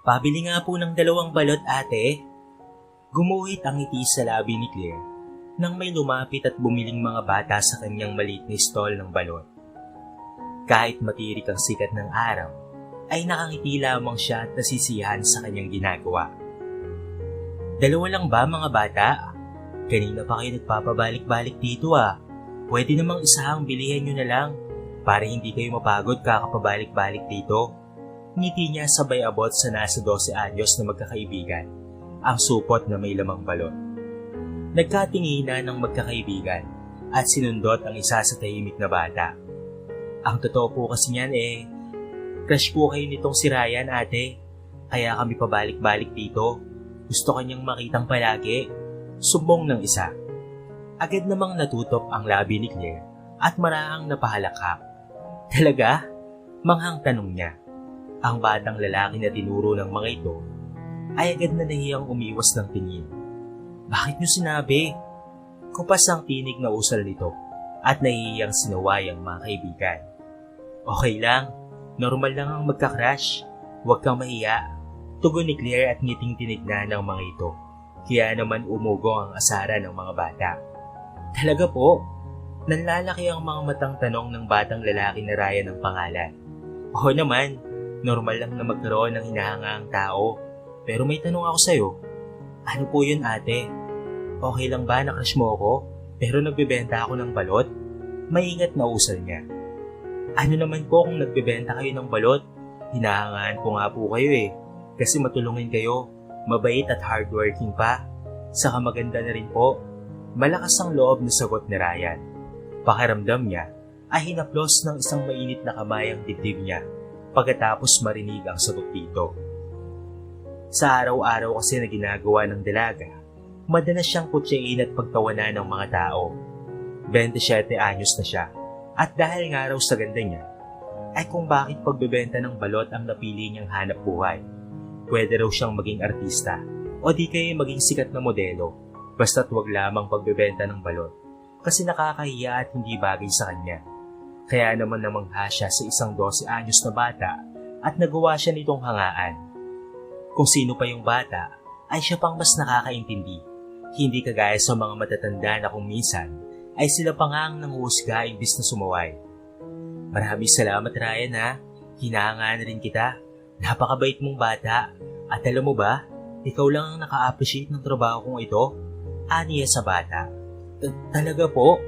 Pabili nga po ng 2 balot, ate. Gumuhit ang ngiti sa labi ni Claire nang may lumapit at bumiling mga bata sa kanyang maliit na stall ng balot. Kahit matirik ang sikat ng araw, ay nakangiti lamang siya at nasisiyahan sa kanyang ginagawa. 2 lang ba, mga bata? Kanina pa kayo nagpapabalik-balik dito ah. Pwede namang isahang bilihan nyo na lang para hindi kayo mapagod kakapabalik-balik dito. Ngiti niya sabay abot sa nasa 12 anyos na magkakaibigan, ang supot na may lamang balot. Nagkatinginan ng magkakaibigan at sinundot ang isa sa tahimik na bata. Ang totoo po kasi niyan crush po kayo nitong si Ryan, ate. Kaya kami pabalik-balik dito. Gusto kanyang makitang palagi. Sumbong ng isa. Agad namang natutop ang labi ni Claire at marahang napahalakak. Talaga? Manghang tanong niya. Ang batang lalaki na tinuro ng mga ito ay agad na nahiyang umiwas ng tingin. Bakit niyo sinabi? Kupas ang tinig na usal nito at nahihiyang sinaway ang mga kaibigan. Okay lang, normal lang ang magka-crush. Huwag kang mahiya. Tugon ni Claire at ngiting tinignan ng mga ito. Kaya naman umugong ang asara ng mga bata. Talaga po? Nanlalaki ang mga matang tanong ng batang lalaki na Ryan ang pangalan. Oo naman, normal lang na magkaroon ng hinahangaang tao. Pero may tanong ako sa'yo. Ano po yun, ate? Okay lang ba na crush mo ako pero nagbebenta ako ng balot? Maingat na usal niya. Ano naman po kung nagbebenta kayo ng balot? Hinahangaan ko nga po kayo kasi matulungin kayo, mabait at hardworking pa. Saka maganda na rin po. Malakas ang loob na sagot ni Ryan. Pakiramdam niya ay hinaplos ng isang mainit na kamay ang dibdib niya pagkatapos marinig ang sagot dito. Sa araw-araw kasi na ginagawa ng dalaga, madalas siyang kutyain at pagtawanan ng mga tao. 27 anyos na siya at dahil nga raw sa ganda niya, ay kung bakit pagbebenta ng balot ang napili niyang hanap buhay. Pwede raw siyang maging artista o di kaya maging sikat na modelo, basta't wag lamang pagbebenta ng balot kasi nakakahiya at hindi bagay sa kanya. Kaya naman namangha siya sa isang 12 anyos na bata at nagawa siya nitong hangaan. Kung sino pa yung bata, ay siya pang mas nakakaintindi. Hindi kagaya sa mga matatanda na kung minsan, ay sila pa nga ang nanguhusga imbis na sumaway. Maraming salamat, Ryan ha. Hinahangaan rin kita. Napakabait mong bata. At alam mo ba, ikaw lang ang naka-appreciate ng trabaho kong ito. Aniya sa bata. Talaga po?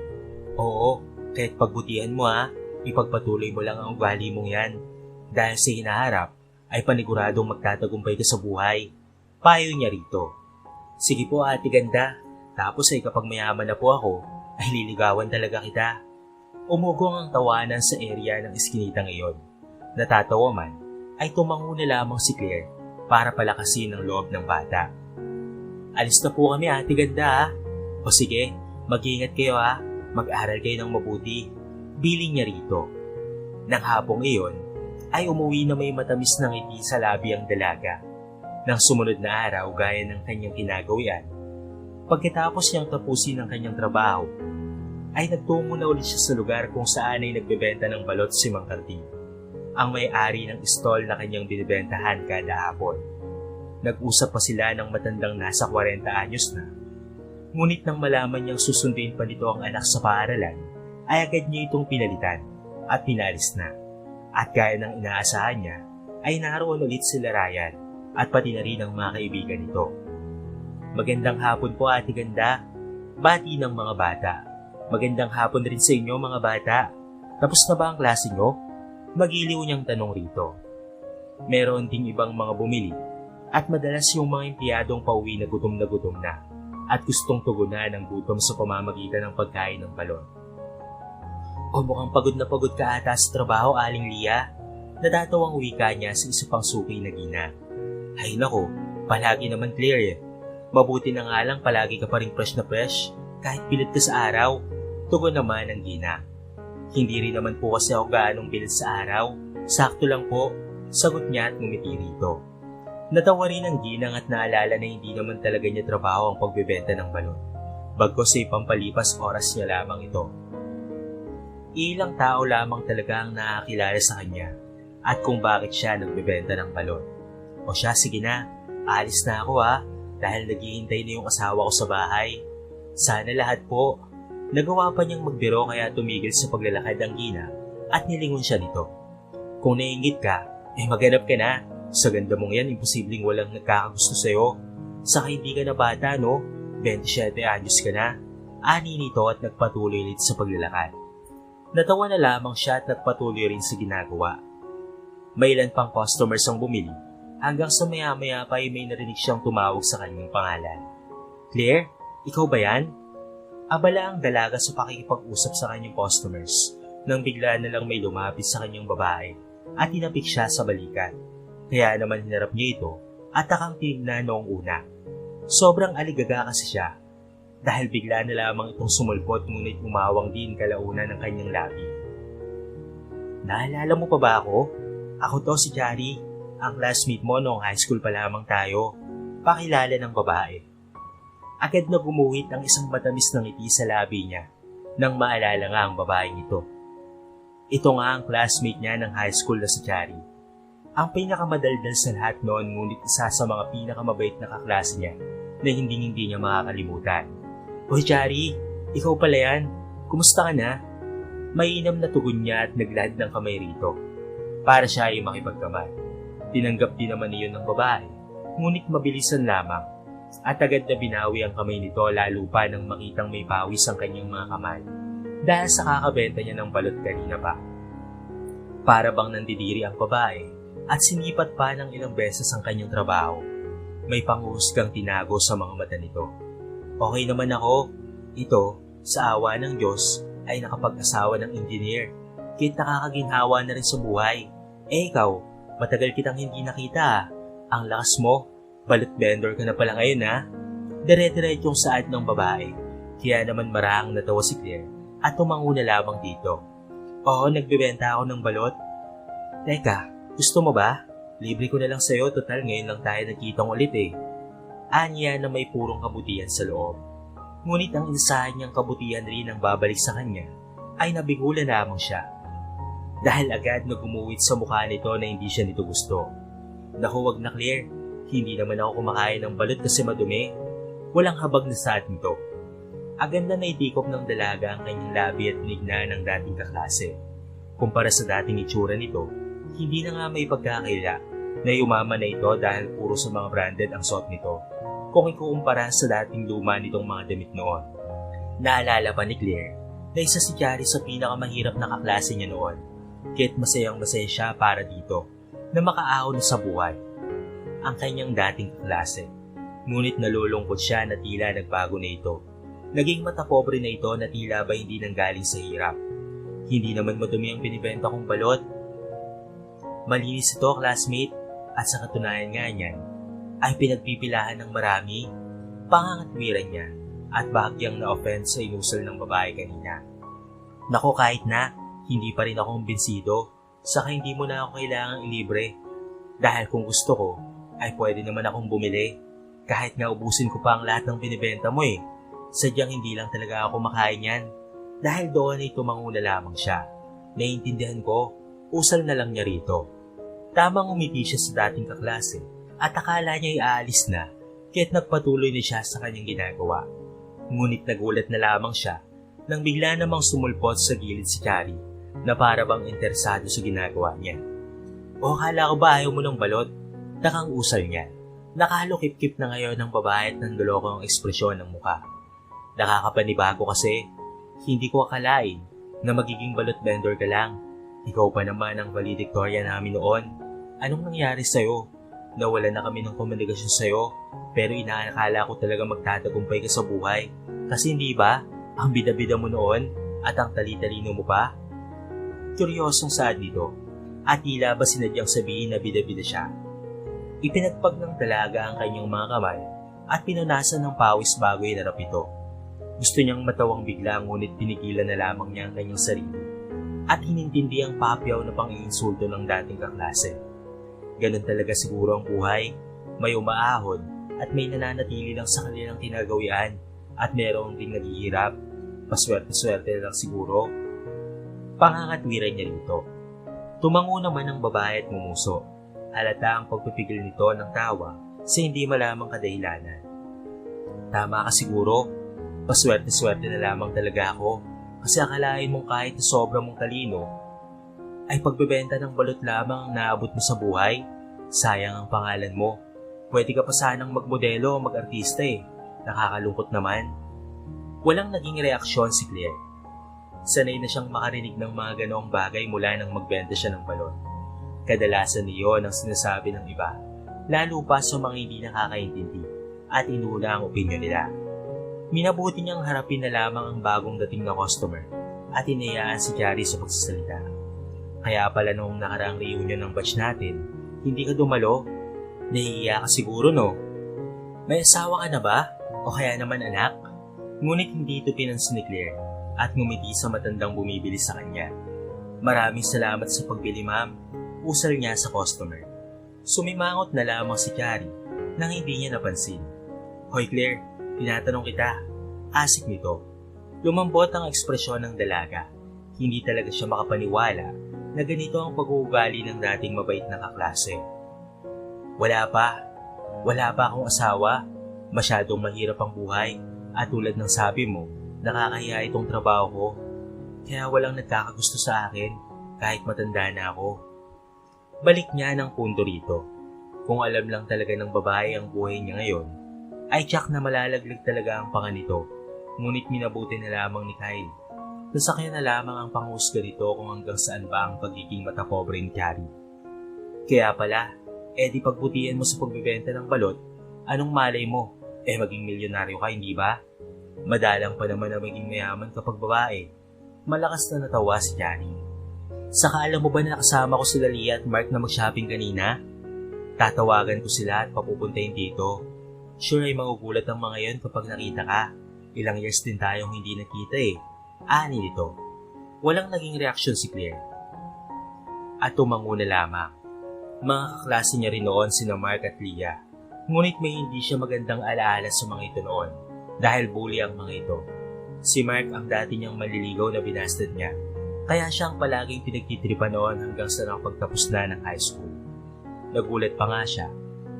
Oo, kahit pagbutihan mo ha, ipagpatuloy mo lang ang ugali mong yan. Dahil sa hinaharap, ay paniguradong magtatagumpay ka sa buhay. Payo niya rito. Sige po, ate ganda. Tapos ay kapag mayaman na po ako, ay liligawan talaga kita. Umugong ang tawanan sa area ng iskinitang iyon. Natatawa man, ay tumango na lamang si Claire para palakasin ang loob ng bata. Alis na po kami, ate ganda ha. O sige, mag-iingat kayo ha. Mag-aral kayo ng mabuti. Biling niya rito. Nang hapong iyon, ay umuwi na may matamis na ngiti sa labi ang dalaga. Nang sumunod na araw gaya ng kanyang kinagawian, pagkatapos niyang tapusin ang kanyang trabaho, ay nagtungo na ulit siya sa lugar kung saan ay nagbebenta ng balot si Mang Cardi, ang may-ari ng stall na kanyang binibentahan kada hapon. Nag-usap pa sila ng matandang nasa 40 anyos na. Ngunit nang malaman niyang susundin pa nito ang anak sa paaralan, ay agad niya itong pinalitan at pinalis na. At gaya ng inaasahan niya, ay naroon ulit sila Ryan at pati na rin ang mga kaibigan nito. Magandang hapon po, ate ganda. Bati ng mga bata. Magandang hapon rin sa inyo, mga bata. Tapos na ba ang klase nyo? Magiliw niyang tanong rito. Meron ding ibang mga bumili at madalas yung mga empleyadong pauwi na gutom na at gustong tugunan ang gutom sa pamamagitan ng pagkain ng balon. O mukhang pagod na pagod ka ata sa trabaho, Aling Lia. Natatawang wika niya sa isa pang suki na gina. Ay nako, palagi naman Claire Mabuti na nga lang palagi ka pa rin fresh na fresh kahit pilit ka sa araw. Tugon naman ang gina. Hindi rin naman po kasi ako gaanong pilit sa araw. Sakto lang po, sagot niya at ngumiti rito. Natawa rin ang ginang at naalala na hindi naman talaga niya trabaho ang pagbebenta ng balon. Bagkos ay pampalipas oras niya lamang ito. Ilang tao lamang talaga ang nakakilala sa kanya at kung bakit siya nagbebenta ng balon. O siya, sige na. Alis na ako ha, dahil naghihintay na yung asawa ko sa bahay. Sana lahat po. Nagawa pa niyang magbiro kaya tumigil sa paglalakad ang Gina at nilingon siya nito. Kung naiingit ka, maghanap ka na. Sa ganda mong yan, imposibleng walang nagkakagusto sa'yo. Saka hindi ka na bata, no? 27 anyos ka na. Ani nito at nagpatuloy ulit sa paglalakad. Natawa na lamang siya at nagpatuloy rin sa ginagawa. May ilan pang customers ang bumili hanggang sa maya-maya pa ay may narinig siyang tumawag sa kanyang pangalan. Claire, ikaw ba yan? Abala ang dalaga sa pakikipag-usap sa kanyang customers nang bigla na lang may lumapit sa kanyang babae at tinapik siya sa balikat. Kaya naman hinarap niya ito at takang tinignan noong una. Sobrang aligaga kasi siya dahil bigla na lamang itong sumulpot ngunit umawang din kalauna ng kanyang labi. Naalala mo pa ba ako? Ako to si Jari, ang classmate mo noong high school pa lamang tayo. Pakilala ng babae. Agad na gumuhit ang isang matamis na ngiti sa labi niya nang maalala nga ang babaeng ito. Ito nga ang classmate niya ng high school na si Jari. Ang pinakamadaldal sa lahat noon ngunit isa sa mga pinakamabait na kaklase niya na hindi niya makakalimutan. Hoy Jari, ikaw pala yan. Kumusta ka na? Mainam na tugon niya at naglahad ng kamay rito para siya ay makipagkamay. Tinanggap din naman iyon ng babae, ngunit mabilisan lamang at agad na binawi ang kamay nito lalo pa nang makitang may pawis ang kanyang mga kamay dahil sa kakabenta niya ng balot kanina pa. Para bang nandidiri ang babae at sinipat pa ng ilang beses ang kanyang trabaho. May panghusgang tinago sa mga mata nito. Okay naman ako. Ito, sa awa ng Diyos, ay nakapag-asawa ng engineer. Kahit nakakaginhawa na rin sa buhay. Ikaw, matagal kitang hindi nakita. Ang lakas mo, balot vendor ka na pala ngayon ha. Dire-diretsyong saad ng babae. Kaya naman marahang natawa si Claire at tumango na lamang dito. Oo, nagbebenta ako ng balot. Teka, gusto mo ba? Libre ko na lang sa'yo, total ngayon lang tayo nagkitang ulit eh. Anya na may purong kabutihan sa loob. Ngunit ang insahan niyang kabutihan rin ang babalik sa kanya ay nabigulan lamang siya. Dahil agad na gumuwit sa mukha nito na hindi siya nito gusto. Naku, wag na Claire, hindi naman ako kumakain ng balot kasi madumi. Walang habag na saad nito. Agad na naitikop ng dalaga ang kanyang labi at tinignan ng dating kaklase. Kumpara sa dating itsura nito, hindi na nga may pagkakaila na yumaman na ito dahil puro sa mga branded ang suot nito kung ikukumpara sa dating luma nitong mga damit noon. Naalala pa ni Claire na isa si Jari sa pinakamahirap na kaklase niya noon, kaya't masayang-masaya siya para dito na makaahon sa buhay. Ang kanyang dating kaklase, ngunit nalulungkot siya na tila nagbago na ito. Naging matapobre na ito na tila ba hindi nanggaling sa hirap. Hindi naman madumi ang binibenta kong balot. Malinis ito, classmate, at sa katunayan nga niyan, ay pinagpipilahan ng marami. Pangangatwiran niya at bahagyang na-offend sa inusal ng babae kanina. Nako, kahit na, hindi pa rin ako kumbinsido, saka hindi mo na ako kailangang ilibre. Dahil kung gusto ko, ay pwede naman akong bumili. Kahit nga ubusin ko pa ang lahat ng binibenta mo eh. Sadyang hindi lang talaga ako makain yan. Dahil doon ay tumanguna lamang siya. Naiintindihan ko, usal na lang niya rito. Tamang umiti siya sa dating kaklase at akala niya ay aalis na kaya't nagpatuloy na siya sa kanyang ginagawa. Ngunit nagulat na lamang siya nang bigla namang sumulpot sa gilid si Jari na para bang interesado sa ginagawa niya. O akala ko ba ayaw mo ng balot? Takang usal niya. Nakahalukip-kip na ngayon ng babae at nanduloko ang ekspresyon ng mukha. Nakakapanibago kasi, hindi ko akalain na magiging balot vendor ka lang. Ikaw pa naman ang valedictorian namin noon. Anong nangyari sa'yo? Nawala na kami ng komunikasyon sa'yo, pero inaakala ko talaga magtatagumpay ka sa buhay. Kasi hindi ba, ang bida-bida mo noon at ang tali-talino mo pa? Kuryosong saad nito, at tila ba sinadyang sabihin na bida-bida siya. Ipinagpag ng dalaga ang kanyang mga kamay at pinunasan ng pawis bago inarap ito. Gusto niyang matawang bigla ngunit pinigilan na lamang niya ang kanyang sarili at hinintindi ang papyaw na pang-iinsulto ng dating kaklase. Ganon talaga siguro ang buhay, may umaahon at may nananatili lang sa kanilang tinagawian at merong ding naghihirap, paswerte-swerte lang siguro. Pangangatwiran niya rito. Tumango naman ang babae at mumuso. Halata ang pagpipigil nito ng tawa sa hindi malamang kadahilanan. Tama ka siguro, paswerte-swerte na lamang talaga ako kasi akalain mong kahit na sobra mong talino ay pagbebenta ng balot lamang ang naabot mo sa buhay. Sayang ang pangalan mo. Pwede ka pa sanang magmodelo o mag-artista eh. Nakakalungkot naman. Walang naging reaksyon si Claire. Sanay na siyang makarinig ng mga ganoong bagay mula nang magbenta siya ng balon. Kadalasan niyon ang sinasabi ng iba, lalo pa sa mga hindi nakakaintindi at inuna ang opinyon nila. Minabuti niyang harapin na lamang ang bagong dating na customer at inayaan si Jari sa pagsasalita. Kaya pala noong nakaraang reunion ng batch natin, hindi ka dumalo? Nahihiya ka siguro no? May asawa ka na ba? O kaya naman anak? Ngunit hindi ito pinansin ni Claire at ngumiti sa matandang bumibili sa kanya. Maraming salamat sa pagbili ma'am, usal niya sa customer. Sumimangot na lamang si Jari nang hindi niya napansin. Hoy Claire, tinatanong kita, asik nito. Lumambot ang ekspresyon ng dalaga. Hindi talaga siya makapaniwala na ganito ang pag-uugali ng dating mabait na kaklase. Wala pa akong asawa, masyadong mahirap ang buhay at tulad ng sabi mo, nakakahiya itong trabaho ko. Kaya walang nagkakagusto sa akin kahit matanda na ako. Balik niya ng punto rito. Kung alam lang talaga ng babae ang buhay niya ngayon, ay tiyak na malalaglag talaga ang panga nito. Ngunit minabuti na lamang ni Kyle. Nasakyan na lamang ang panghusga nito kung hanggang saan ba ang pagiging matapobre ni Jari. Kaya pala, di pagbutihan mo sa pagbibenta ng balot, anong malay mo? Maging milyonaryo ka, hindi ba? Madalang pa naman na maging mayaman kapag babae. Malakas na natawa si Jari. Saka alam mo ba na nakasama ko sila Leah at Mark na mag-shopping kanina? Tatawagan ko sila at papupuntahin dito. Sure ay magugulat ang mga yon kapag nakita ka. Ilang years din tayong hindi nakita eh. Ani nito. Walang naging reaksyon si Claire. At tumango na lamang. Mga kaklase niya rin noon sina Mark at Leah. Ngunit may hindi siya magandang alaala sa mga ito noon dahil bully ang mga ito. Si Mark ang dati niyang maliligaw na binastad niya. Kaya siya ang palaging pinagtitripan noon hanggang sa nakapagtapos na ng high school. Nagulat pa nga siya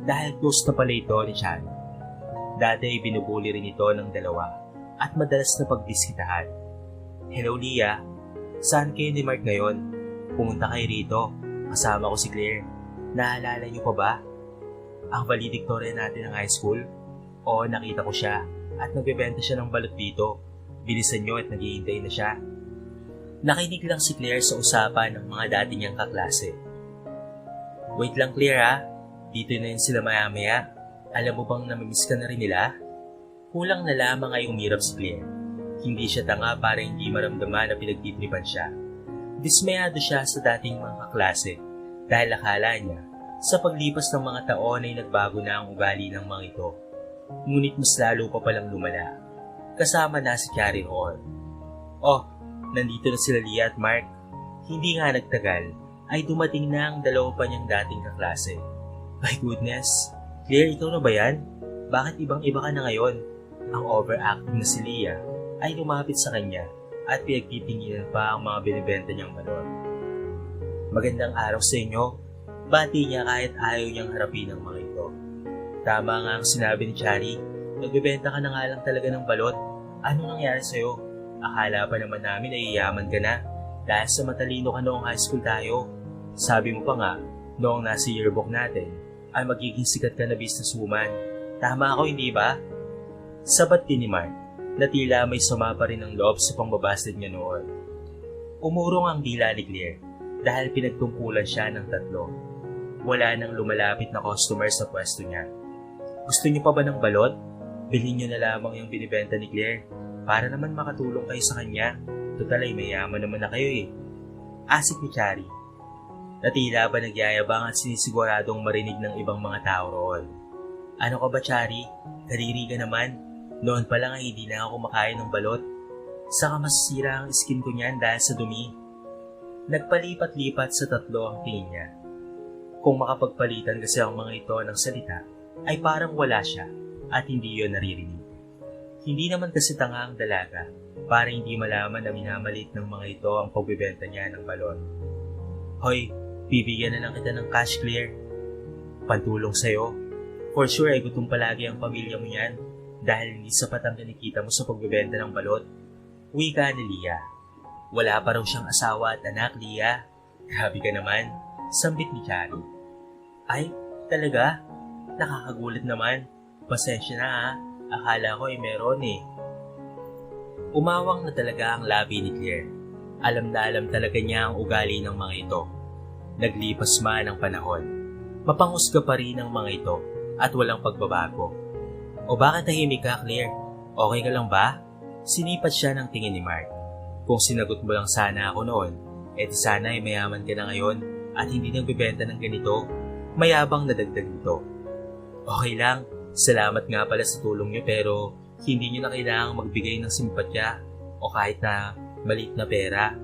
dahil close na pala ito ni Shani. Dati ay binubuli rin ito ng dalawa at madalas na pagdiskitahan. Hello Leah, saan kayo ni Mark ngayon? Pumunta kayo rito, kasama ko si Claire. Naalala niyo pa ba? Ang valedictorian natin ng high school? Oo, nakita ko siya at nagbebenta siya ng balot dito. Bilisan niyo at naghihintay na siya. Nakinig lang si Claire sa usapan ng mga dati niyang kaklase. Wait lang Claire ha, dito na yun sila maya-maya. Alam mo bang namimiss ka na rin nila? Kulang na lamang ay umirap si Claire. Hindi siya tanga para hindi maramdaman na pinagtitripan siya. Dismayado siya sa dating mga kaklase dahil akala niya sa paglipas ng mga taon ay nagbago na ang ugali ng mga ito. Ngunit mas lalo pa palang lumala. Kasama na si Carrie roon. Oh, nandito na sila Leah at Mark. Hindi nga nagtagal ay dumating na ang dalawa pa niyang dating kaklase. My goodness, Claire, ikaw na ba yan? Bakit ibang-iba ka na ngayon? Ang overactive na si Leah ay lumapit sa kanya at pinagtitinginan pa ang mga binibenta niyang balon. Magandang araw sa inyo, bati niya kahit ayaw niyang harapin ang mga ito. Tama nga ang sinabi ni Chari, nagbebenta ka na nga lang talaga ng balot. Ano nangyari sa'yo? Akala pa naman namin ay yaman ka na dahil sa matalino ka noong high school tayo. Sabi mo pa nga, noong nasa yearbook natin, ay magiging sikat ka na businesswoman. Tama ako, hindi ba? Sabat din ni Mark na tila may sama pa rin ang loob sa pangbabastid niya noon. Umurong ang dila ni Claire dahil pinagtungkulan siya ng tatlo. Wala nang lumalapit na customer sa pwesto niya. Gusto niyo pa ba ng balot? Bilhin niyo na lamang yung binibenta ni Claire para naman makatulong kayo sa kanya. Total ay mayaman naman na kayo eh. Asik ni Chari. Na tila ba nagyayabang at sinisiguradong marinig ng ibang mga tao roon. Ano ka ba Chari? Kadiri ka naman. Noon pa lang ay hindi na ako kumakain ng balot. Saka masisira ang skin ko niyan dahil sa dumi. Nagpalipat-lipat sa tatlo ang tingin niya. Kung makapagpalitan kasi ang mga ito ng salita, ay parang wala siya at hindi yun naririnig. Hindi naman kasi tanga ang dalaga para hindi malaman na minamalit ng mga ito ang pagbibenta niya ng balon. Hoy, bibigyan na lang kita ng cash Claire. Pantulong sa'yo. For sure ay gutom palagi ang pamilya mo yan dahil hindi sapat ang kinikita mo sa pagbebenta ng balot. Wika ni Lia. Wala pa raw siyang asawa at anak, Lia. Grabe ka naman, sambit ni Chari. Ay, talaga? Nakakagulat naman. Pasensya na ha, akala ko ay meron eh. Umawang na talaga ang labi ni Claire. Alam na alam talaga niya ang ugali ng mga ito. Naglipas man ang panahon. Mapanghusga pa rin ang mga ito at walang pagbabago. O bakit tahimik ka, Claire? Okay ka lang ba? Sinipat siya ng tingin ni Mark. Kung sinagot mo lang sana ako noon, edi sana ay mayaman ka na ngayon at hindi nagbebenta ng ganito. Mayabang na dagdag nito. Okay lang, salamat nga pala sa tulong niyo pero hindi niyo na kailangang magbigay ng simpatya o kahit na maliit na pera.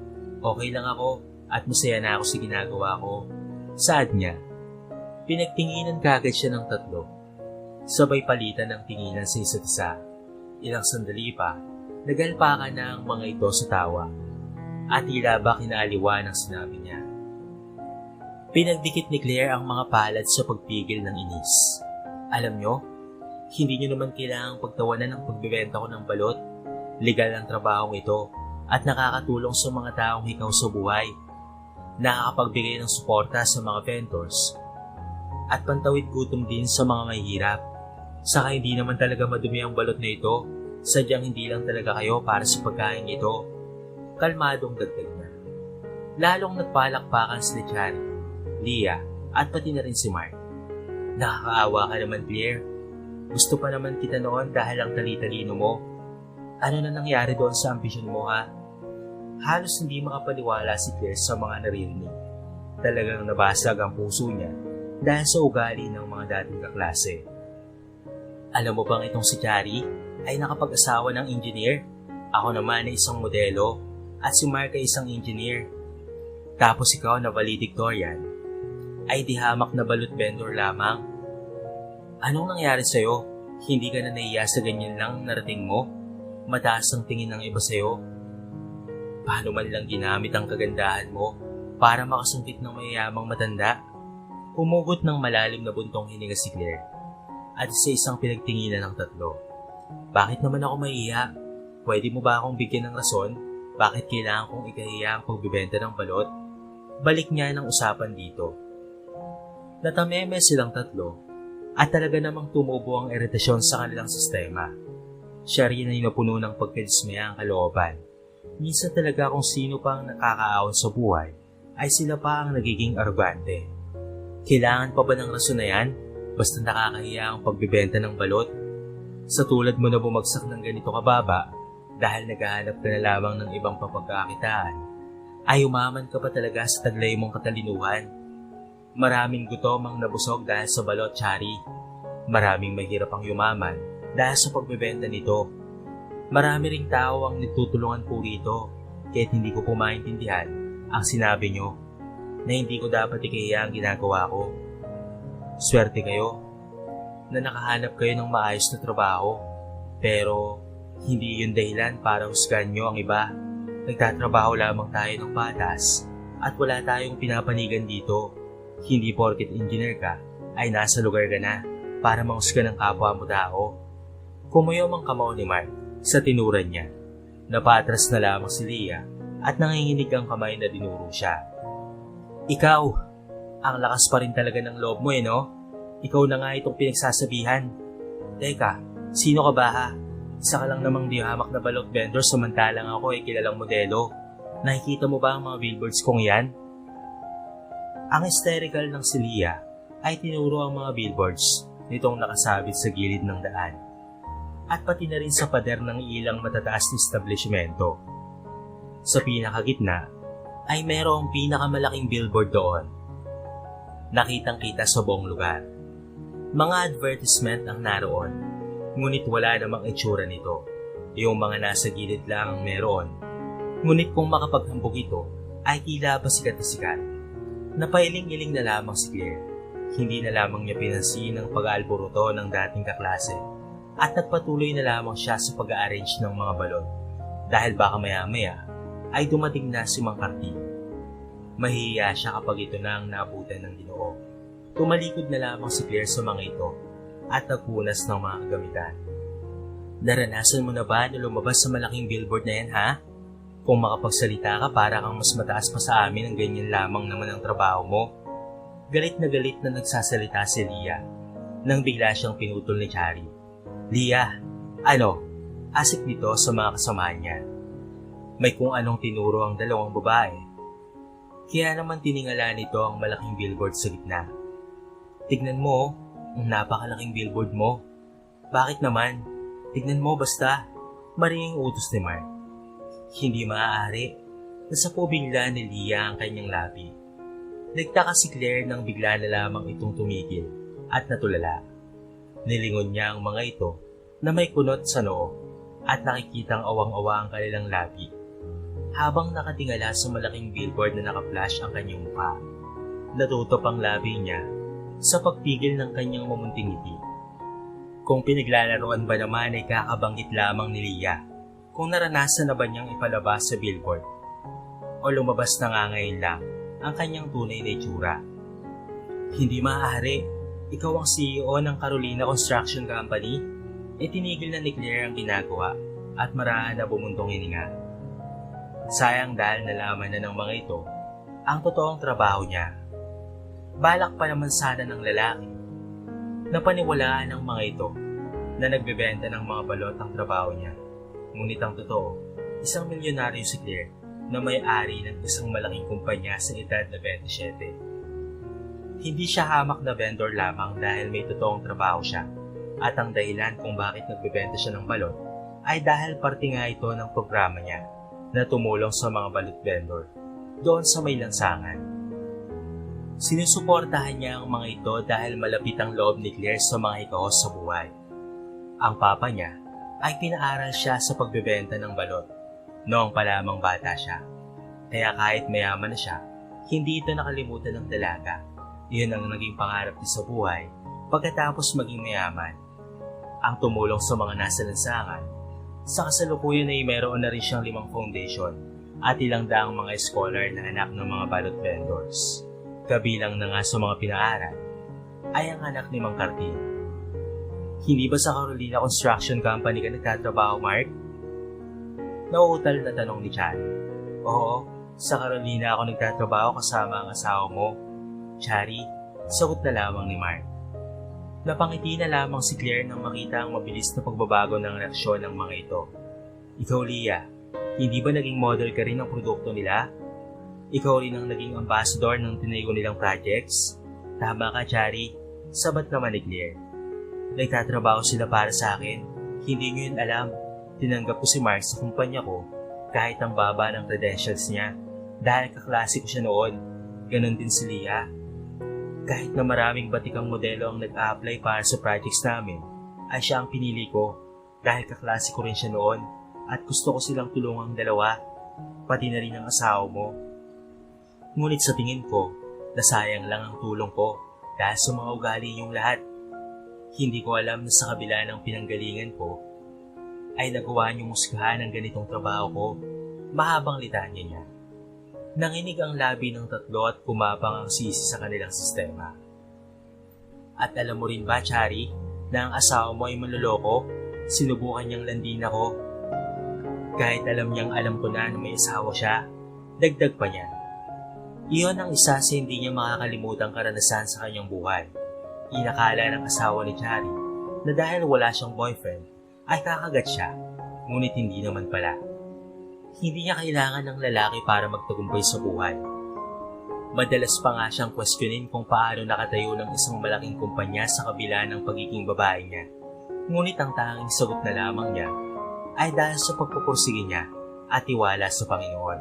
Okay lang ako at masaya na ako sa ginagawa ko. Saad niya. Pinagtinginan kagad siya ng tatlo. Sabay palitan ng tinginan sa isa't isa. Ilang sandali pa, nagalpakan na ang mga ito sa tawa. At tila ba kinaaliwan ang sinabi niya. Pinagdikit ni Claire ang mga palad sa pagpigil ng inis. Alam nyo, hindi nyo naman kailangang pagtawanan ng pagbebenta ko ng balot. Legal ang trabahong ito at nakakatulong sa mga taong hikaw sa buhay. Nakakapagbigay ng suporta sa mga vendors at pantawid gutom din sa mga mahihirap. Saka hindi naman talaga madumi ang balot na ito, sadyang hindi lang talaga kayo para sa pagkain ito. Kalmadong dagdag na. Lalong nagpalakpakan si Chari, Lia at pati na rin si Mark. Nakakaawa ka naman, Claire. Gusto pa naman kita noon dahil ang tali-talino mo. Ano na nangyari doon sa ambisyon mo ha? Halos hindi makapaniwala si Claire sa mga naririnig. Talagang nabasag ang puso niya dahil sa ugali ng mga dating kaklase. Alam mo bang itong si Chari ay nakapag-asawa ng engineer? Ako naman ay isang modelo at si Mark ay isang engineer. Tapos ikaw na valedictorian ay di hamak na balut vendor lamang. Anong nangyari sa'yo? Hindi ka na naiya sa ganyan lang narating mo? Mataas ang tingin ng iba sa'yo? Paano man lang ginamit ang kagandahan mo para makasungkit ng mayayamang matanda? Humugot ng malalim na buntong hininga si Claire at sa isang pinagtinginan ng tatlo. Bakit naman ako maiya? Pwede mo ba akong bigyan ng rason? Bakit kailangan kong ikahiya ang pagbibenta ng balot? Balik niya ng usapan dito. Natameme silang tatlo at talaga namang tumubo ang iritasyon sa kanilang sistema. Siya rin ay napuno ng pagkadismaya ang kalooban. Minsan talaga kung sino pang nakakaahon sa buhay ay sila pa ang nagiging arrogante. Kailangan pa ba ng rason na yan? Basta nakakahiya ang pagbibenta ng balot? Sa tulad mo na bumagsak ng ganito kababa dahil naghahanap ka na lamang ng ibang papagkakitaan, ay umaman ka pa talaga sa taglay mong katalinuhan. Maraming gutom ang nabusog dahil sa balot, Chari. Maraming mahirap ang yumaman dahil sa pagbebenta nito. Marami ring tao ang nagtutulungan po rito, kaya't hindi ko po maintindihan ang sinabi nyo na hindi ko dapat ikahiya ang ginagawa ko. Swerte kayo na nakahanap kayo ng maayos na trabaho, pero hindi yun dahilan para husgahan nyo ang iba. Nagtatrabaho lamang tayo ng patas at wala tayong pinapanigan dito. Hindi porket engineer ka ay nasa lugar ka na para mahusga ng kapwa mo tao. Kumayo ang kamao ni Mark sa tinuran niya. Napatras na lamang si Lia at nanginginig ang kamay na dinuro siya. Ikaw, ang lakas pa rin talaga ng loob mo no? Ikaw na nga itong pinagsasabihan. Teka, sino ka ba ha? Isa ka lang namang di hamak na balot vendor samantalang ako ay kilalang modelo. Nakikita mo ba ang mga billboards kong yan? Ang hysterical ng si Lia ay tinuro ang mga billboards nitong nakasabit sa gilid ng daan at pati na rin sa pader ng ilang matataas na establishmento. Sa pinakagitna ay mayroong pinakamalaking billboard doon. Nakitang-kita sa buong lugar. Mga advertisement ang naroon, ngunit wala namang itsura nito. Yung mga nasa gilid lang ang meron. Ngunit kung makapaghambog ito, ay tila ba sikat na sikat. Napailing-iling na lamang si Claire. Hindi na lamang niya pinansin ang pag-aalboruto ng dating kaklase at nagpatuloy na lamang siya sa pag-a-arrange ng mga balon dahil baka maya-maya ay dumating na si Mang Cartino. Mahihiya siya kapag ito na ang naabutan ng Ginoo. Tumalikod na lamang si Claire sa mga ito at nagpunas ng mga kagamitan. Naranasan mo na ba na lumabas sa malaking billboard na yan, ha? Kung makapagsalita ka, para kang mas mataas pa sa amin ang ganyan lamang naman ang trabaho mo. Galit na nagsasalita si Lia nang bigla siyang pinutol ni Chari. Lia, ano? Asik nito sa mga kasama niya. May kung anong tinuro ang dalawang babae. Kaya naman tiningala nito ang malaking billboard sa gitna. Tignan mo, ang napakalaking billboard mo. Bakit naman? Tignan mo basta. Maring utos ni Mark. Hindi maaari. Nasapo bigla ni Lia ang kanyang labi. Nagtaka si Claire nang bigla na lamang itong tumigil at natulala. Nilingon niya ang mga ito na may kunot sa noo at nakikitang awang-awa ang kanilang labi habang nakatingala sa malaking billboard na naka-flash ang kanyang mukha. Natutop ang labi niya sa pagpigil ng kanyang mamunting ngiti. Kung pinaglalaroan ba naman ay kakabanggit lamang ni Lia kung naranasan na ba niyang ipalabas sa billboard o lumabas na nga ngayon lang ang kanyang tunay na itsura. Hindi maaari, ikaw ang CEO ng Carolina Construction Company? Tinigil na ni Claire ang ginagawa at maraan na bumuntong hininga. Sayang dahil nalaman na ng mga ito ang totoong trabaho niya. Balak pa naman sana ng lalaki. Napaniwalaan ng mga ito na nagbebenta ng mga balot ang trabaho niya. Ngunit ang totoo, isang milyonaryo si Claire na may-ari ng isang malaking kumpanya sa edad na 27. Hindi siya hamak na vendor lamang dahil may totoong trabaho siya. At ang dahilan kung bakit nagbebenta siya ng balot ay dahil parte nga ito ng programa niya na tumulong sa mga balot vendor doon sa may lansangan. Sinusuportahan niya ang mga ito dahil malapit ang loob ni Claire sa mga hikaos sa buhay. Ang papa niya ay pinaaral siya sa pagbebenta ng balot noong pa lamang bata siya. Kaya kahit mayaman na siya, hindi ito nakalimutan ng dalaga. Iyon ang naging pangarap niya sa buhay pagkatapos maging mayaman. Ang tumulong sa mga nasa lansangan. Sa kasalukuyan ay mayroon na rin siyang 5 foundation at ilang daang mga scholar na anak ng mga balot vendors. Kabilang na nga sa mga pinaaral ay ang anak ni Mang Cartin. Hindi ba sa Carolina Construction Company ka nagtatrabaho, Mark? Nauutal na tanong ni Chari. Oo, sa Carolina ako nagtatrabaho kasama ang asawa mo. Chari, sagot na lamang ni Mark. Napangiti na lamang si Claire nang makita ang mabilis na pagbabago ng reaksyon ng mga ito. Ikaw, Lia, hindi ba naging model ka rin ng produkto nila? Ikaw rin ang naging ambassador ng tinayo nilang projects? Tama ka, Chari. Sabat naman ni Claire. Nagtatrabaho sila para sa akin. Hindi nyo yun alam. Tinanggap ko si Mark sa kumpanya ko kahit ang baba ng credentials niya dahil kaklase ko siya noon. Ganon din si Lia. Kahit na maraming batikang modelo ang nag-a-apply para sa projects namin, ay siya ang pinili ko dahil kaklase ko rin siya noon at gusto ko silang tulungang dalawa, pati na rin ang asawa mo. Ngunit sa tingin ko, nasayang lang ang tulong ko dahil sa mga ugali niyong lahat. Hindi ko alam na sa kabila ng pinanggalingan ko, ay nagawa niyong musgahan ang ganitong trabaho ko. Mahabang litanya niya. Nanginig ang labi ng tatlo at kumapang ang sisi sa kanilang sistema. At alam mo rin ba, Chari, na ang asawa mo ay manloloko? Sinubukan niyang landin ako. Kahit alam ko na may asawa siya, dagdag pa niya. Iyon ang isa sa hindi niya makakalimutang karanasan sa kanyang buhay. Inakala ng asawa ni Chari na dahil wala siyang boyfriend ay kakagat siya, ngunit hindi naman pala. Hindi niya kailangan ng lalaki para magtagumpay sa buhay. Madalas pa nga siyang questionin kung paano nakatayo ng isang malaking kumpanya sa kabila ng pagiging babae niya. Ngunit ang tanging sagot na lamang niya ay dahil sa pagpupursige niya at tiwala sa Panginoon.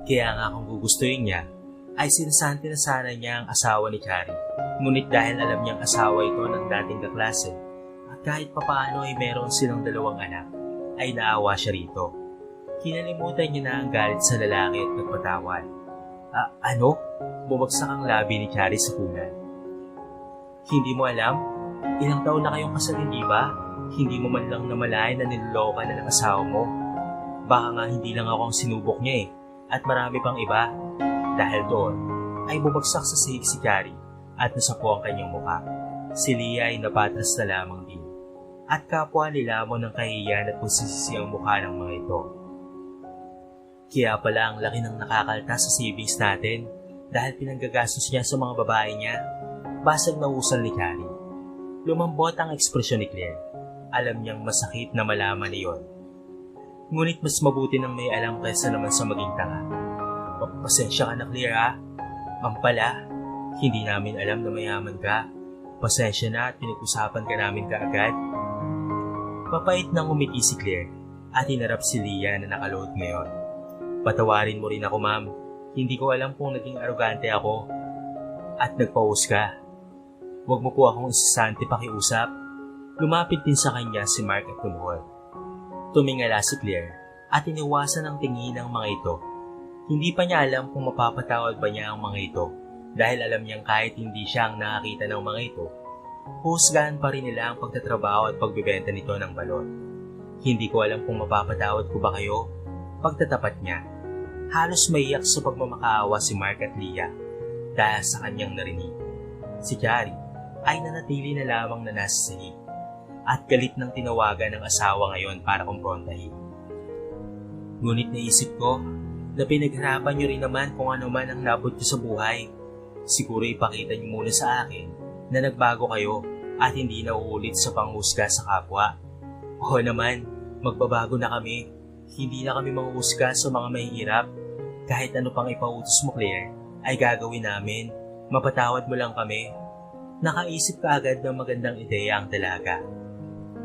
Kaya nga kung gugustuhin niya, ay sinasanti na sana niya ang asawa ni Chari. Ngunit dahil alam niyang asawa ito ng dating kaklase, at kahit papaano ay meron silang 2 anak, ay naawa siya rito. Kinalimutan niya na ang galit sa lalaki at nagpatawad. Ano? Bumagsak ang labi ni Chari sa kunan. Hindi mo alam? Ilang taon na kayong kasal, hindi ba? Hindi mo man lang namalayan na niloloko ka na ng asawa mo. Baka nga hindi lang ako ang sinubok niya at marami pang iba. Dahil doon, ay bumagsak sa sahig si Chari at nasapo ang kanyang muka. Si Leah ay napatras na lamang din at kapwa nilamon ng kahiyan at pagsisisi ang mukha ng mga ito. Kaya pala ang laki ng nakakaltas sa savings natin dahil pinanggagastos niya sa mga babae niya. Basag na usal ni Carrie. Lumambot ang ekspresyon ni Claire. Alam niyang masakit na malaman niyon. Ngunit mas mabuti nang may alam kaysa naman sa maging tanga. Pasensya ka na, Claire, ha? Ang pala, hindi namin alam na mayaman ka. Pasensya na at pinag-usapan ka namin kaagad. Papait nang umiti si Claire at hinarap si Leah na nakaload ngayon. Patawarin mo rin ako, ma'am. Hindi ko alam kung naging arogante ako at nagpaus ka. Huwag mo po akong isasante pakiusap. Lumapit din sa kanya si Mark at tumuhod. Tumingala si Claire at iniwasan ang tingin ng mga ito. Hindi pa niya alam kung mapapatawad ba niya ang mga ito dahil alam niyang kahit hindi siya ang nakakita ng mga ito, husgahan pa rin nila ang pagtatrabaho at pagbibenta nito ng balon. Hindi ko alam kung mapapatawad ko ba kayo. Pagtatapat niya, halos maiyak sa pagmamakaawa si Mark at Leah dahil sa kanyang narinig. Si Carrie ay nanatili na lamang na nasa sahig at galit ng tinawagan ng asawa ngayon para kumprontahin. Ngunit naisip ko na pinaghirapan niyo rin naman kung ano man ang nabot niyo sa buhay. Siguro ipakita niyo muna sa akin na nagbago kayo at hindi na uulit sa panghusga sa kapwa. Oo naman, magbabago na kami. Hindi na kami manghusga sa mga mahihirap. Kahit ano pang ipautos mo, Claire, ay gagawin namin. Mapatawad mo lang kami. Nakaisip ka agad ng magandang ideya ang dalaga.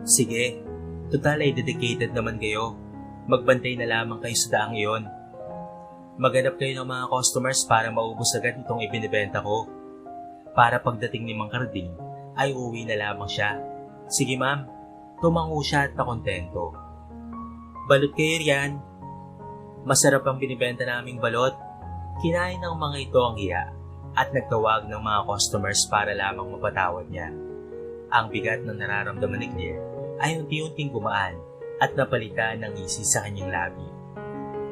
Sige, total ay dedicated naman kayo. Magbantay na lamang kayo sa daang iyon. Maghanap kayo ng mga customers para maubos agad itong ibinibenta ko. Para pagdating ni Mang Carding, ay uwi na lamang siya. Sige ma'am, tumango siya at nakontento. Balot kayo riyan. Masarap ang binibenta naming balot. Kinain ng mga ito ang hiya at nagtawag ng mga customers para lamang mapatawad niya. Ang bigat ng nararamdaman ni Claire ay unti-unting gumaan at napalitan ng ngisi sa kanyang labi.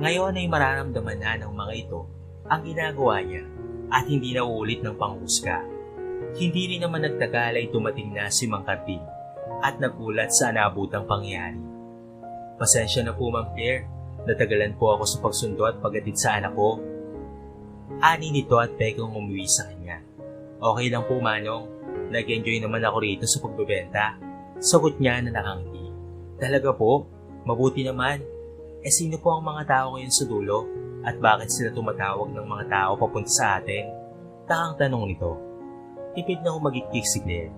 Ngayon ay mararamdaman na ng mga ito ang ginagawa niya at hindi na uulit ng panghusga. Hindi rin naman nagtagal ay dumating na si Mang Carding at nagulat sa nabutang pangyayari. Pasensya na po, Ma'am Claire. Natagalan po ako sa pagsundo at paghatid sa anak ko. Ani nito at pegang umuwi sa kanya. Okay lang po, Manong. Nag-enjoy naman ako rito sa pagbebenta. Sagot niya na nakangiti. Talaga po? Mabuti naman. Sino po ang mga tao ngayon sa dulo? At bakit sila tumatawag ng mga tao papunta sa atin? Takang tanong nito. Tipid na humagikik si Claire.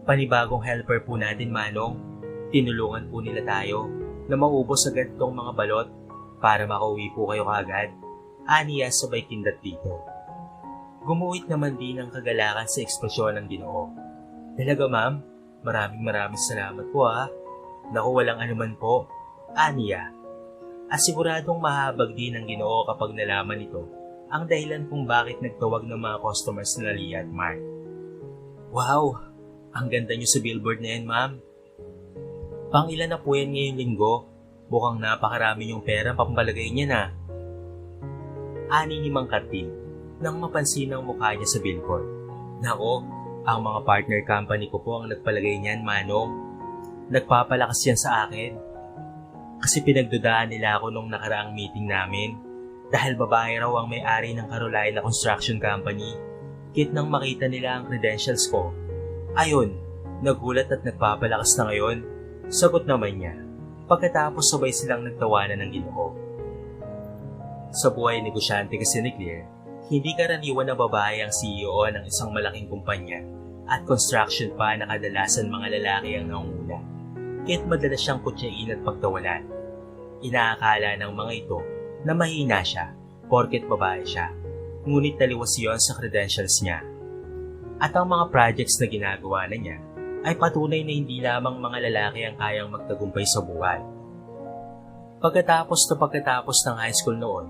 Panibagong helper po natin, Manong. Tinulungan po nila tayo na maubos agad itong mga balot para makauwi po kayo kaagad. Aniya sabay kindat dito. Gumuhit naman din ang kagalakan sa ekspresyon ng Ginoo. Talaga ma'am, maraming salamat po ha. Naku, walang anuman po. Aniya. Asiguradong mahabag din ng Ginoo kapag nalaman ito ang dahilan kung bakit nagtawag ng mga customers na Leah at Mark. Wow, ang ganda niyo sa billboard na yan, ma'am. Pang-ilan na po yan ngayong linggo? Mukhang napakarami yung pera pampalagay niya na. Ani ni Mang Carding nang mapansin ang mukha niya sa billboard. Nako, ang mga partner company ko po ang nagpalagay niyan, Manong. Nagpapalakas yan sa akin. Kasi pinagdudaan nila ako nung nakaraang meeting namin dahil babae raw ang may-ari ng Carolina Construction Company. Kit nang makita nila ang credentials ko. Ayun, nagulat at nagpapalakas na ngayon. Sagot naman niya. Pagkatapos sabay silang nagtawanan ng Ginoo. Sa buhay negosyante kasi ni Claire, hindi karaniwan na babae ang CEO ng isang malaking kumpanya at construction pa na kadalasan mga lalaki ang nangunguna. Kaya't madalas siyang kutyain at pagtawanan. Inaakala ng mga ito na mahina siya porket babae siya, ngunit taliwas iyon sa credentials niya. At ang mga projects na ginagawa na niya ay patunay na hindi lamang mga lalaki ang kayang magtagumpay sa buhay. Pagkatapos ng high school noon,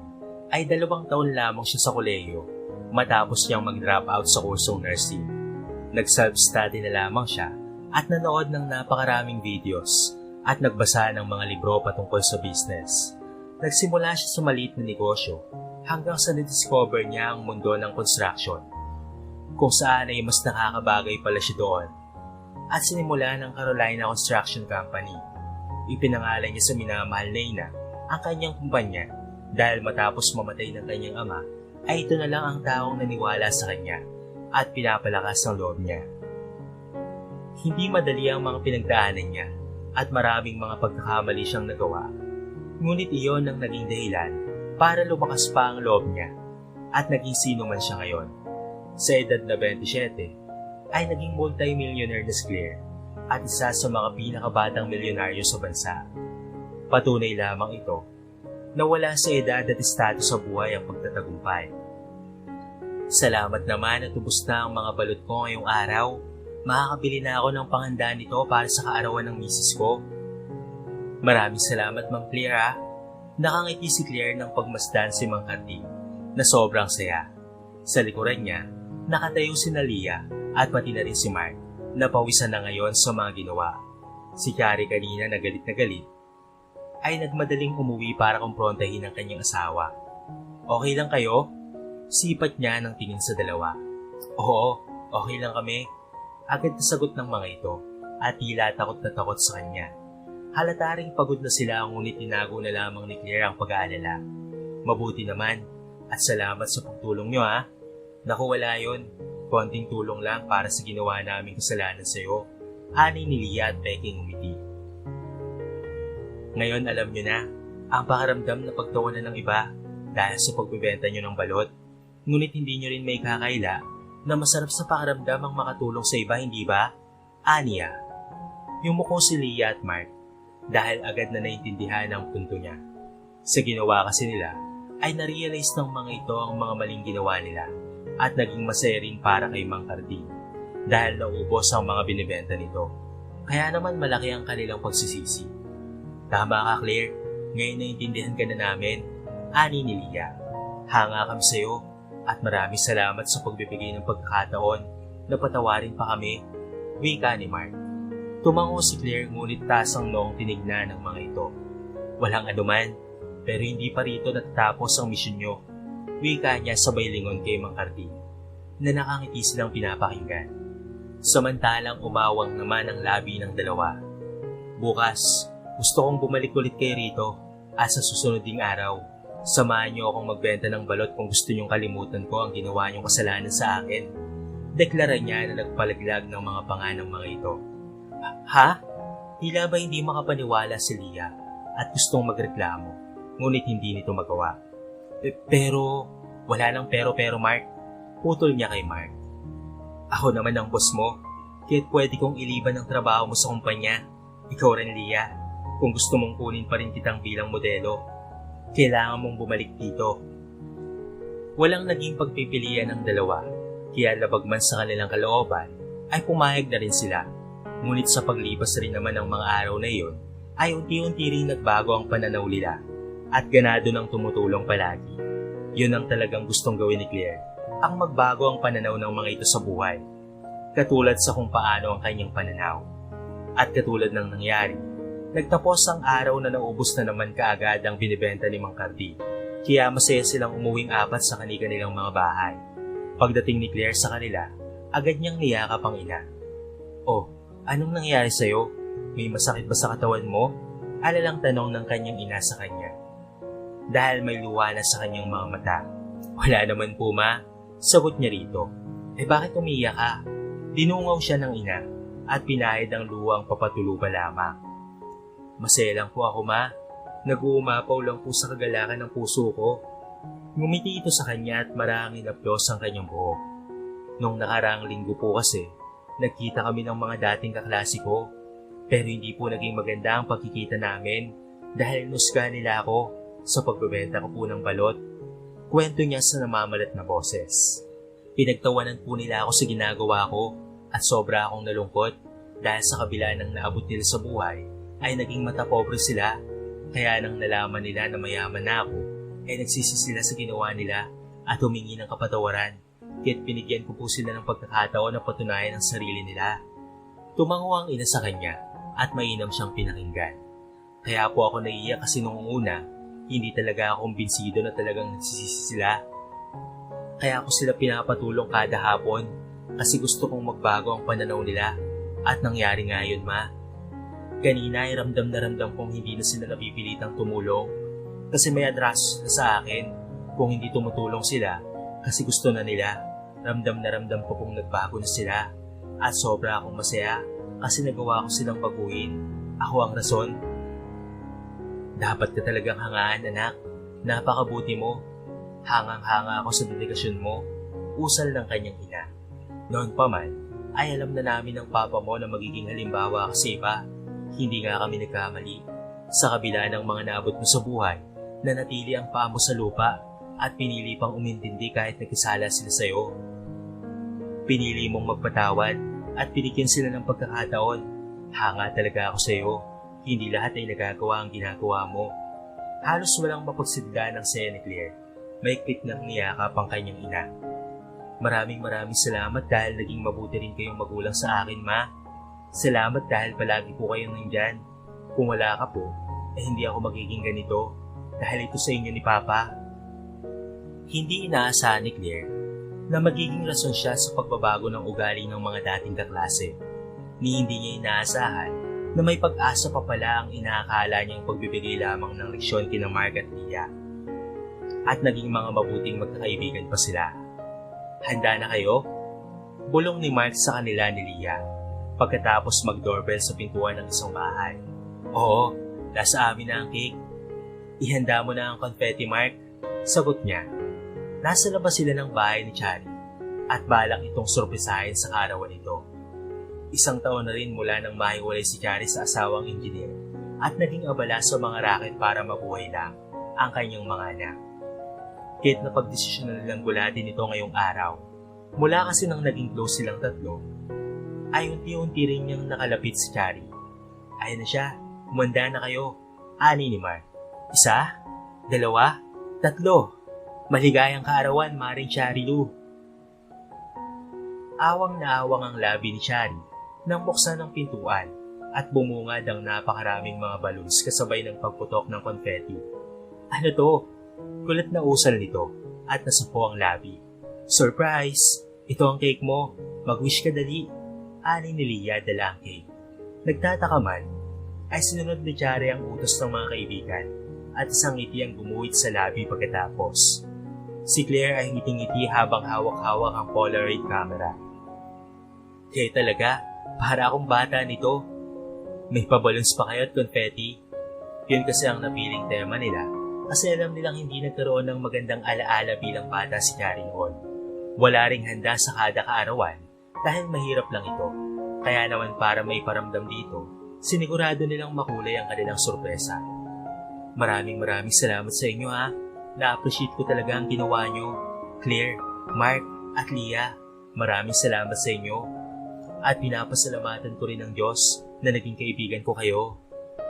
ay 2 taon lamang siya sa kolehiyo matapos niyang mag-drop out sa kursong nursing. Nag-self-study na lamang siya at nanood ng napakaraming videos at nagbasa ng mga libro patungkol sa business. Nagsimula siya sa maliit na negosyo hanggang sa na-discover niya ang mundo ng construction. kung saan ay mas nakakabagay pala siya doon. At sinimula ng Carolina Construction Company. Ipinangalan niya sa minamahal na ina ang kanyang kumpanya dahil matapos mamatay ng kanyang ama ay ito na lang ang taong naniwala sa kanya at pinapalakas ang loob niya. Hindi madali ang mga pinagdaanan niya at maraming mga pagkakamali siyang nagawa. Ngunit iyon ang naging dahilan para lumakas pa ang loob niya at naging sino man siya ngayon. Sa edad na 27 ay naging multi-millionaire na si Claire at isa sa mga pinakabatang milyonaryo sa bansa. Patunay lamang ito na wala sa edad at estado sa buhay ang pagtatagumpay. Salamat naman at ubos na ang mga balot ko ngayong araw. Makakabili na ako ng panghanda nito para sa kaarawan ng misis ko. Maraming salamat, Ma'am Claire ha. Nakangiti si Claire ng pagmasdan si Mang Cardi na sobrang saya. Sa likuran niya, nakatayo si Nalia at pati na rin si Mark na pawisan na ngayon sa mga ginawa. Si Carrie kanina na galit ay nagmadaling umuwi para kumprontahin ang kanyang asawa. Okay lang kayo? Sipat niya ng tingin sa dalawa. Oo, okay lang kami. Agad na sagot ng mga ito at tila takot na takot sa kanya. Halata ring pagod na sila ngunit tinago na lamang ni Claire ang pag-aalala. Mabuti naman at salamat sa pagtulong niyo ha. Naku wala yun, konting tulong lang para sa ginawa naming kasalanan sa iyo. Ani ni Lia at peking umiti. Ngayon alam niyo na ang pakaramdam na pagtawanan ng iba dahil sa pagbebenta niyo ng balot. Ngunit hindi niyo rin may kakaila na masarap sa pakaramdam ang makatulong sa iba, hindi ba? Aniya. Yumuko si Lia at Mark dahil agad na naintindihan ang punto niya. Sa ginawa kasi nila, ay narealize ng mga ito ang mga maling ginawa nila at naging masaya rin para kay Mang Cardi dahil naubos ang mga binibenta nito. Kaya naman malaki ang kanilang pagsisisi. Tama ka Claire, ngayon naintindihan ka na namin, ani ni Lia. Hanga kami sa iyo at maraming salamat sa pagbibigay ng pagkakataon na patawarin pa kami, wika ni Mark. Tumango si Claire ngunit taas ang noong tinignan ng mga ito. Walang anuman, pero hindi pa rito natatapos ang misyon nyo, wika niya sabay lingon kay Mang Cardi, na nakangiti silang pinapakinggan. Samantalang umawang naman ang labi ng dalawa. Bukas, gusto kong bumalik ulit kay rito at sa susunod ding araw, samahan niyo akong magbenta ng balot kung gusto niyong kalimutan ko ang ginawa niyong kasalanan sa akin. Deklara niya na nagpalaglag ng mga panga ng mga ito. Ha? Tila ba hindi makapaniwala si Lia at gustong magreklamo, ngunit hindi nito magawa. Pero, wala nang pero Mark. Putol niya kay Mark. Ako naman ang boss mo, kaya't pwede kong iliban ang trabaho mo sa kumpanya. Ikaw rin Lia, kung gusto mong kunin pa rin kitang bilang modelo, kailangan mong bumalik dito. Walang naging pagpipilian ng dalawa, kaya labag man sa kanilang kalooban, ay pumayag na rin sila. Ngunit sa paglipas rin naman ng mga araw na iyon, ay unti-unti rin nagbago ang pananaw nila at ganado ng tumutulong palagi. Yun ang talagang gustong gawin ni Claire, ang magbago ang pananaw ng mga ito sa buhay. Katulad sa kung paano ang kanyang pananaw. At katulad ng nangyari, nagtapos ang araw na naubos na naman kaagad ang binibenta ni Mang Cardi, kaya masaya silang umuwing apat sa kanilang mga bahay. Pagdating ni Claire sa kanila, agad niyang niyakap ang ina. Oh, anong nangyari sa'yo? May masakit ba sa katawan mo? Alalang tanong ng kanyang ina sa kanya. Dahil may luha na sa kanyang mga mata. Wala naman po ma, sagot niya rito. Bakit umiyak ka? Dinungaw siya ng ina at pinahid ang luwang papatuluba lamang. Masaya lang po ako ma, nag-uumapaw lang po sa kagalakan ng puso ko. Ngumiti ito sa kanya at maraming inaplos ang kanyang buhok. Nung nakaraang linggo po kasi, nagkita kami ng mga dating kaklase ko, pero hindi po naging maganda ang pagkikita namin dahil nusga nila ako sa pagbebenta ko po ng balot. Kwento niya sa namamalat na boses. Pinagtawanan po nila ako sa ginagawa ko at sobra akong nalungkot dahil sa kabila ng naabot nila sa buhay ay naging matapobre sila. Kaya nang nalaman nila na mayaman na ako, ay nagsisi sila sa ginawa nila at humingi ng kapatawaran. Kaya't binigyan ko po sila ng pagkakataon na patunayan ang sarili nila. Tumango ang ina sa kanya at mainam siyang pinakinggan. Kaya po ako naiiyak kasi nung una, hindi talaga ako kumbinsido na talagang nagsisisi sila. Kaya ako sila pinapatulong kada hapon kasi gusto kong magbago ang pananaw nila at nangyari nga yun, Ma. Kanina ay ramdam na ramdam kong hindi na sila napipilitang tumulong kasi may atraso na sa akin. Kung hindi tumutulong sila kasi gusto na nila, ramdam na ramdam ko kung nagbago na sila at sobra akong masaya kasi nagawa ko silang baguhin. Ako ang rason. Dapat ka talagang hangaan, anak. Napakabuti mo. Hangang-hanga ako sa dedikasyon mo. Usal ng kanyang ina. Noon pa man, ay alam na namin ng papa mo na magiging halimbawa ka sa iba. Hindi nga kami nagkamali. Sa kabila ng mga naabot mo sa buhay, nanatili ang paa mo sa lupa at pinili pang umintindi kahit nagkasala sila sa'yo. Pinili mong magpatawad at pinigyan sila ng pagkakataon. Hanga talaga ako sa'yo. Hindi lahat ay nagagawa ang ginagawa mo. Halos walang mapagsidlaan ng saya ni Claire. Maikpit ng niyakap ang kanyang ina. Maraming salamat dahil naging mabuti rin kayong magulang sa akin, Ma. Salamat dahil palagi po kayong nandyan. Kung wala ka po, hindi ako magiging ganito dahil ito sa inyo ni Papa. Hindi inaasahan ni Claire na magiging rason siya sa pagbabago ng ugali ng mga dating kaklase. Ni hindi niya inaasahan na may pag-asa pa pala ang inaakala niyang pagbibigay lamang ng leksyon kina Mark at Leah. At naging mga mabuting magkakaibigan pa sila. Handa na kayo? Bulong ni Mark sa kanila ni Leah pagkatapos mag-doorbell sa pintuan ng isang bahay. Oo, nasa amin na ang cake. Ihanda mo na ang confetti, Mark. Sagot niya. Nasa labas sila ng bahay ni Chari at balak itong sorpresahin sa karawan nito. Isang taon na rin mula nang mahiwalay si Chari sa asawang engineer at naging abala sa mga racket para mabuhay lang ang kanyang mga anak. Kahit napagdesisyon na nilang gulatin ito ngayong araw, mula kasi nang naging close silang tatlo, ay unti-unti rin niyang nakalapit si Chari. Ayun na siya, umanda na kayo, ani ni Mark. 1, 2, 3. Maligayang kaarawan, Maring Chari Lu. Awang na awang ang labi ni Chari nang buksan ng pintuan at bumungad ang napakaraming mga balloons kasabay ng pagputok ng confetti. Ano to? Kulat na usal nito at nasapo ang labi. Surprise! Ito ang cake mo. Mag-wish ka dali. Ani ni Leah dala ang cake. Nagtataka man, ay sinunod ni Chari ang utos ng mga kaibigan at isang ngiti ang gumuhit sa labi pagkatapos. Si Claire ay ngiting-ngiti habang hawak-hawak ang Polaroid camera. Kaya talaga, para akong bata nito. May pabalons pa kayo at confetti. Yun kasi ang napiling tema nila kasi alam nilang hindi nagkaroon ng magandang alaala bilang bata si Chari noon. Wala ring handa sa kada kaarawan dahil mahirap lang ito. Kaya naman para may paramdam dito, sinigurado nilang makulay ang kanilang sorpresa. Maraming salamat sa inyo ha. Na-appreciate ko talaga ang ginawa nyo. Claire, Mark at Leah, maraming salamat sa inyo. At pinapasalamatan ko rin ng Diyos na naging kaibigan ko kayo.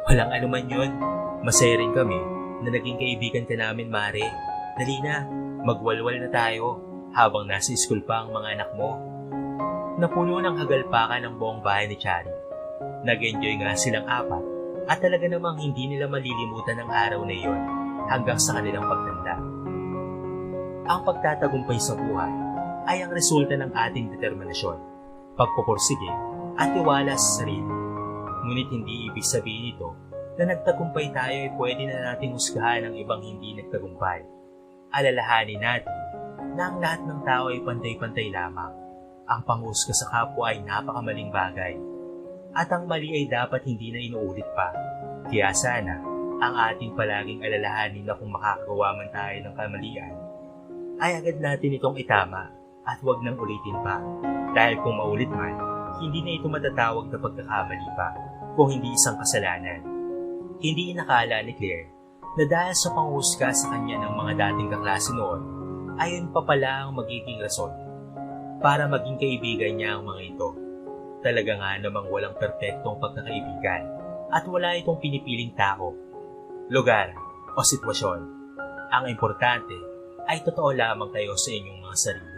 Walang anuman yun. Masaya rin kami na naging kaibigan ka namin, Mare. Dali na, magwalwal na tayo habang nasa school pa ang mga anak mo. Napuno ng hagalpakan ng buong bahay ni Chari. Nag-enjoy nga silang apat at talaga namang hindi nila malilimutan ang araw na iyon hanggang sa kanilang pagtanda. Ang pagtatagumpay sa buhay ay ang resulta ng ating determinasyon, pagpupursige at tiwala sa sarili. Ngunit hindi ibig sabihin ito na nagtagumpay tayo ay pwede na nating husgahan ang ibang hindi nagtagumpay. Alalahanin natin na ang lahat ng tao ay pantay-pantay lamang. Ang panghusga sa kapwa ay napakamaling bagay. At ang mali ay dapat hindi na inuulit pa. Kaya sana, ang ating palaging alalahanin na kung makakagawa man tayo ng kamalian, ay agad natin itong itama at huwag nang ulitin pa. Dahil kung maulit man, hindi na ito matatawag na pagkakamali pa kung hindi isang kasalanan. Hindi inakala ni Claire na dahil sa panghusga sa kanya ng mga dating kaklase noon, ayon pa pala ang magiging rason para maging kaibigan niya ang mga ito. Talaga nga namang walang perpektong pagkakaibigan at wala itong pinipiling tao, lugar o sitwasyon. Ang importante ay totoo lamang kayo sa inyong mga sarili.